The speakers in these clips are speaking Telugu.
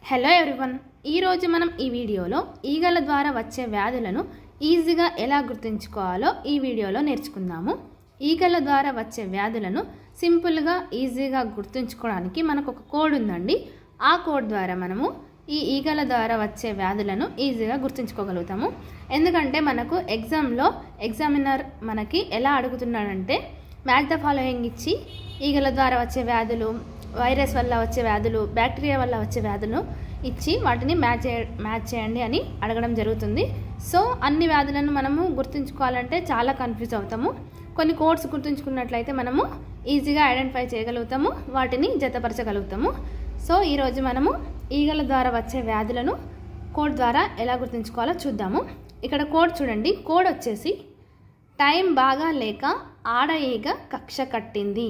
హలో ఎవ్రీవన్, ఈరోజు మనం ఈ వీడియోలో ఈగల ద్వారా వచ్చే వ్యాధులను ఈజీగా ఎలా గుర్తుంచుకోవాలో ఈ వీడియోలో నేర్చుకుందాము. ఈగల ద్వారా వచ్చే వ్యాధులను సింపుల్గా ఈజీగా గుర్తుంచుకోవడానికి మనకు ఒక కోడ్ ఉందండి. ఆ కోడ్ ద్వారా మనము ఈ ఈగల ద్వారా వచ్చే వ్యాధులను ఈజీగా గుర్తుంచుకోగలుగుతాము. ఎందుకంటే మనకు ఎగ్జామ్లో ఎగ్జామినర్ మనకి ఎలా అడుగుతున్నాడంటే మ్యాచ్ ద ఫాలోయింగ్ ఇచ్చి ఈగల ద్వారా వచ్చే వ్యాధులు, వైరస్ వల్ల వచ్చే వ్యాధులు, బ్యాక్టీరియా వల్ల వచ్చే వ్యాధులు ఇచ్చి వాటిని మ్యాచ్ చేయండి అని అడగడం జరుగుతుంది. సో అన్ని వ్యాధులను మనము గుర్తుంచుకోవాలంటే చాలా కన్ఫ్యూజ్ అవుతాము. కొన్ని కోడ్స్ గుర్తుంచుకున్నట్లయితే మనము ఈజీగా ఐడెంటిఫై చేయగలుగుతాము, వాటిని జతపరచగలుగుతాము. సో ఈరోజు మనము ఈగల ద్వారా వచ్చే వ్యాధులను కోడ్ ద్వారా ఎలా గుర్తుంచుకోవాలో చూద్దాము. ఇక్కడ కోడ్ చూడండి. కోడ్ వచ్చేసి టైం బాగా లేక ఆడ ఈగ కక్ష కట్టింది.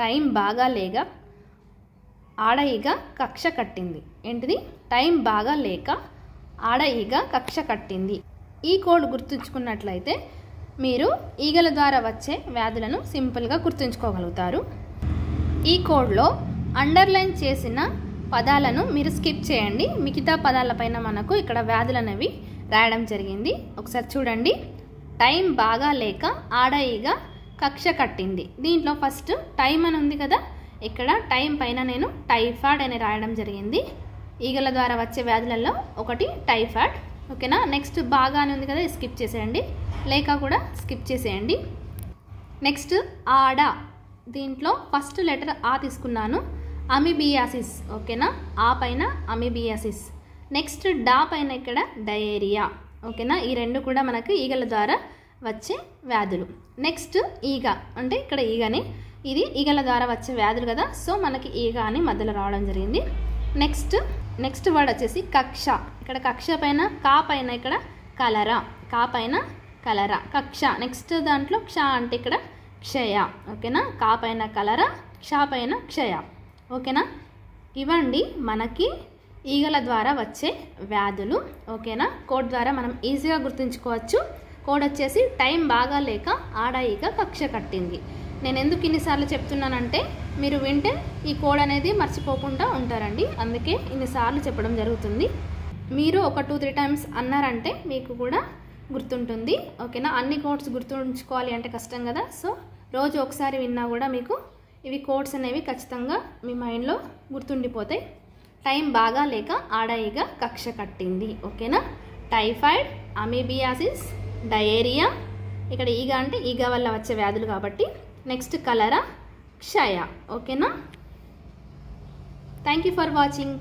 టైం బాగా లేక ఆడ ఈగ కక్ష కట్టింది. ఏంటిది? టైం బాగా లేక ఆడ ఈగ కక్ష కట్టింది. ఈ కోడ్ గుర్తుంచుకున్నట్లయితే మీరు ఈగల ద్వారా వచ్చే వ్యాధులను సింపుల్గా గుర్తుంచుకోగలుగుతారు. ఈ కోడ్లో అండర్లైన్ చేసిన పదాలను మీరు స్కిప్ చేయండి. మిగతా పదాలపైన మనకు ఇక్కడ వ్యాధులు అనేవి రాయడం జరిగింది. ఒకసారి చూడండి. టైం బాగా లేక ఆడ ఈగ కక్ష కట్టింది. దీంట్లో ఫస్ట్ టైం అని ఉంది కదా, ఇక్కడ టైం పైన నేను టైఫాయిడ్ అని రాయడం జరిగింది. ఈగల ద్వారా వచ్చే వ్యాధులలో ఒకటి టైఫాయిడ్. ఓకేనా. నెక్స్ట్ బాగా అని ఉంది కదా, స్కిప్ చేసేయండి. లేక కూడా స్కిప్ చేసేయండి. నెక్స్ట్ ఆడ, దీంట్లో ఫస్ట్ లెటర్ ఆ తీసుకున్నాను, అమీబియాసిస్. ఓకేనా. ఆ పైన అమీబియాసిస్. నెక్స్ట్ డా పైన ఇక్కడ డయేరియా. ఓకేనా. ఈ రెండు కూడా మనకు ఈగల ద్వారా వచ్చే వ్యాధులు. నెక్స్ట్ ఈగ అంటే ఇక్కడ ఈగని, ఇది ఈగల ద్వారా వచ్చే వ్యాధులు కదా, సో మనకి ఈగ అని మధ్యలో రావడం జరిగింది. నెక్స్ట్ వర్డ్ వచ్చేసి కక్ష. ఇక్కడ కక్ష పైన కా పైన ఇక్కడ కలరా, కా పైన కలరా, కక్ష. నెక్స్ట్ దాంట్లో క్ష అంటే ఇక్కడ క్షయ. ఓకేనా. కా పైన కలరా, క్ష పైన క్షయ. ఓకేనా. ఇవండి మనకి ఈగల ద్వారా వచ్చే వ్యాధులు. ఓకేనా. కోడ్ ద్వారా మనం ఈజీగా గుర్తుంచుకోవచ్చు. కోడ్ వచ్చేసి టైం బాగా లేక ఆడ ఈగ కక్ష కట్టింది. నేను ఎందుకు ఇన్నిసార్లు చెప్తున్నానంటే మీరు వింటే ఈ కోడ్ అనేది మర్చిపోకుండా ఉంటారండి, అందుకే ఇన్నిసార్లు చెప్పడం జరుగుతుంది. మీరు ఒక 2-3 టైమ్స్ అన్నారంటే మీకు కూడా గుర్తుంటుంది. ఓకేనా. అన్ని కోడ్స్ గుర్తుంచుకోవాలి అంటే కష్టం కదా, సో రోజు ఒకసారి విన్నా కూడా మీకు ఇవి కోడ్స్ అనేవి ఖచ్చితంగా మీ మైండ్లో గుర్తుండిపోతాయి. టైం బాగా లేక ఆడ ఈగ కక్ష కట్టింది. ఓకేనా. టైఫాయిడ్, అమీబియాసిస్, డయేరియా, ఇక్కడ ఈగ అంటే ఈగ వల్ల వచ్చే వ్యాధులు కాబట్టి. నెక్స్ట్ కలరా, క్షయ. ఓకేనా. Thank you for watching.